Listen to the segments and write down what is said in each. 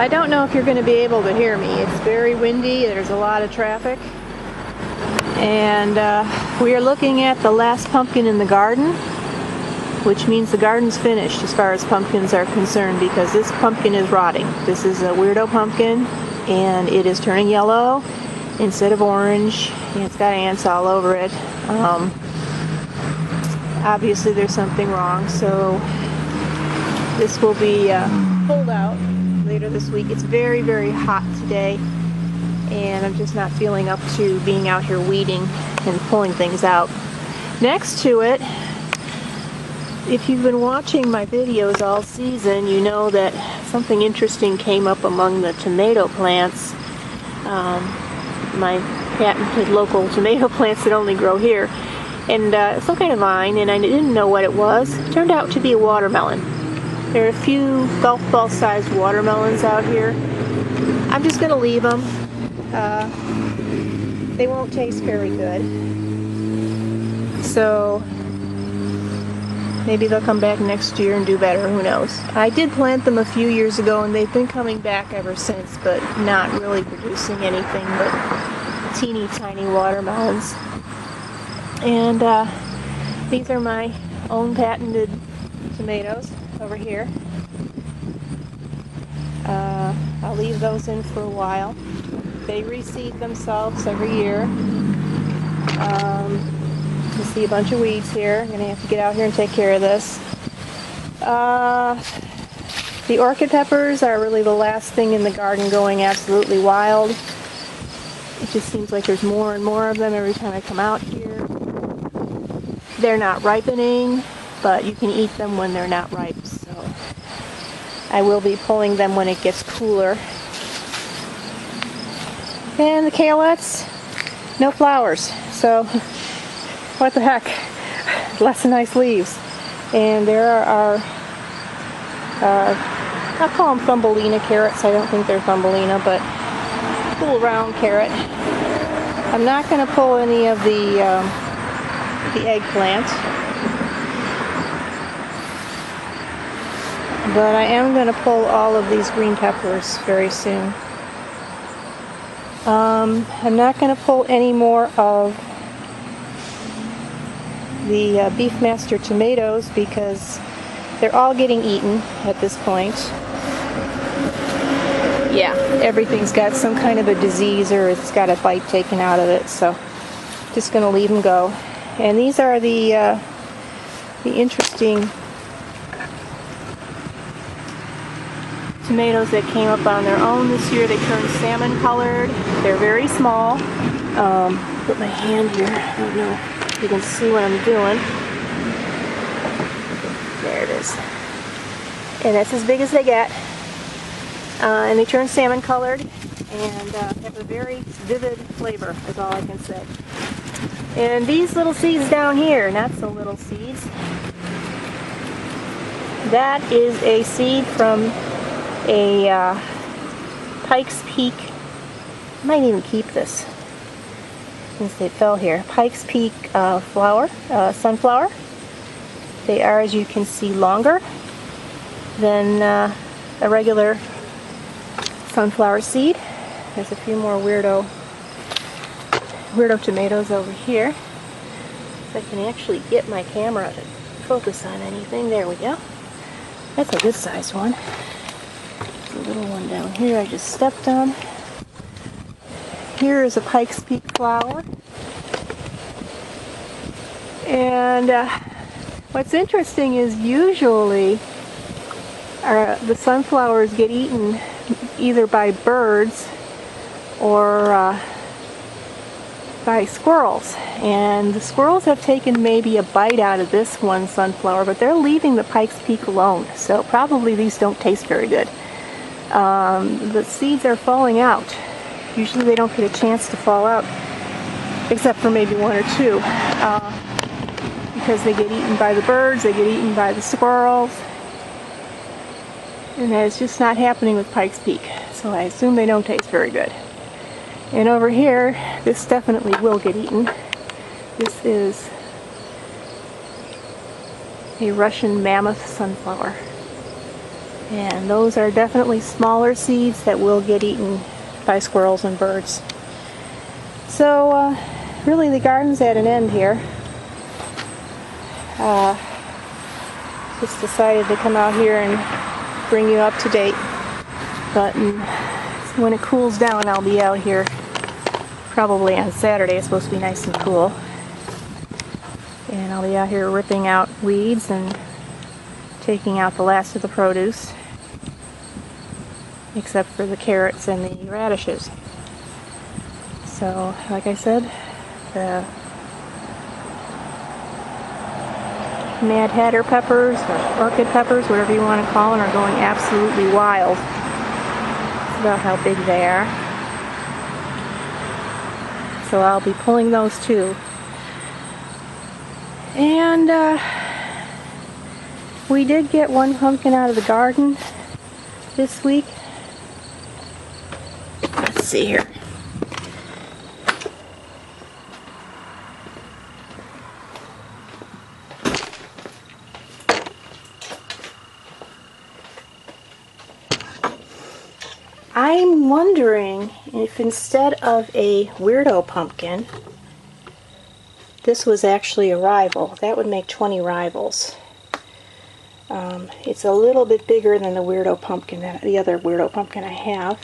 I don't know if you're going to be able to hear me. It's very windy, there's a lot of traffic. And we are looking at the last pumpkin in the garden, which means the garden's finished as far as pumpkins are concerned, because this pumpkin is rotting. This is a weirdo pumpkin, and it is turning yellow instead of orange, and it's got ants all over it. Obviously there's something wrong, so this will be pulled out later this week. It's very, very hot today, and I'm just not feeling up to being out here weeding and pulling things out. Next to it, if you've been watching my videos all season, you know that something interesting came up among the tomato plants. My patented local tomato plants that only grow here. And some kind of vine, and I didn't know what it was. It turned out to be a watermelon. There are a few golf ball sized watermelons out here. I'm just going to leave them. They won't taste very good. So maybe they'll come back next year and do better, who knows. I did plant them a few years ago, and they've been coming back ever since, but not really producing anything but teeny tiny watermelons. And these are my own patented tomatoes over here. I'll leave those in for a while. They reseed themselves every year. You see a bunch of weeds here. I'm going to have to get out here and take care of this. The orchid peppers are really the last thing in the garden going absolutely wild. It just seems like there's more and more of them every time I come out here. They're not ripening, but you can eat them when they're not ripe, so I will be pulling them when it gets cooler. And the kaleettes, no flowers, so what the heck, lots of nice leaves. And there are I'll call them Thumbelina carrots. I don't think they're Thumbelina, but little round carrot. I'm not going to pull any of the eggplant, but I am going to pull all of these green peppers very soon. I'm not going to pull any more of the Beefmaster tomatoes because they're all getting eaten at this point. Yeah, everything's got some kind of a disease or it's got a bite taken out of it, so just going to leave them go. And these are the interesting tomatoes that came up on their own this year. They turned salmon colored. They're very small. Put my hand here. I don't know if you can see what I'm doing. There it is. And that's as big as they get. And they turn salmon colored and have a very vivid flavor, is all I can say. And these little seeds down here, not so little seeds, that is a seed from a Pikes Peak. I might even keep this since they fell here. Pikes Peak sunflower. They are, as you can see, longer than a regular sunflower seed. There's a few more weirdo tomatoes over here. If I can actually get my camera to focus on anything. There we go. That's a good sized one. There's a little one down here I just stepped on. Here is a Pikes Peak flower. And what's interesting is usually the sunflowers get eaten either by birds or by squirrels. And the squirrels have taken maybe a bite out of this one sunflower, but they're leaving the Pikes Peak alone. So probably these don't taste very good. The seeds are falling out. Usually they don't get a chance to fall out, except for maybe one or two, because they get eaten by the birds, they get eaten by the squirrels, and that is just not happening with Pikes Peak. So I assume they don't taste very good. And over here, this definitely will get eaten. This is a Russian mammoth sunflower. And those are definitely smaller seeds that will get eaten by squirrels and birds. So really the garden's at an end here. Just decided to come out here and bring you up to date. But when it cools down, I'll be out here probably on Saturday. It's supposed to be nice and cool. And I'll be out here ripping out weeds and taking out the last of the produce, except for the carrots and the radishes. So, like I said, the Mad Hatter peppers, or orchid peppers, whatever you want to call them, are going absolutely wild. That's about how big they are. So I'll be pulling those too. And we did get one pumpkin out of the garden this week. Let's see here. I'm wondering if instead of a weirdo pumpkin, this was actually a rival. That would make 20 rivals. It's a little bit bigger than the weirdo pumpkin, the other weirdo pumpkin I have.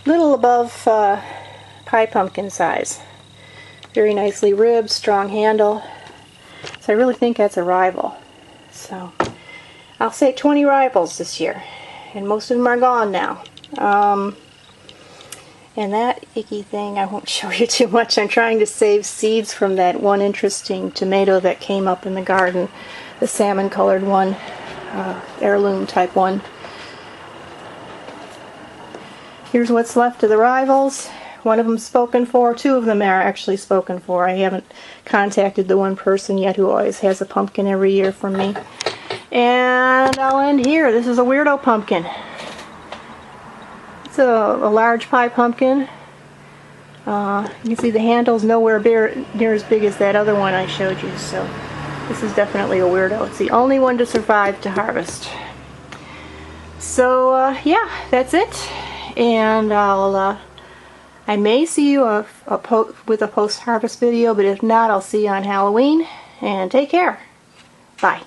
A little above pie pumpkin size. Very nicely ribbed, strong handle. So I really think that's a rival. So I'll say 20 rivals this year. And most of them are gone now. And that icky thing, I won't show you too much. I'm trying to save seeds from that one interesting tomato that came up in the garden. The salmon colored one. Heirloom type one. Here's what's left of the rivals. One of them spoken for. Two of them are actually spoken for. I haven't contacted the one person yet who always has a pumpkin every year from me. And I'll end here. This is a weirdo pumpkin. It's a large pie pumpkin. You can see the handle's nowhere near as big as that other one I showed you, so this is definitely a weirdo. It's the only one to survive to harvest. So yeah, that's it. And I may see you with a post-harvest video, but if not, I'll see you on Halloween. And take care. Bye.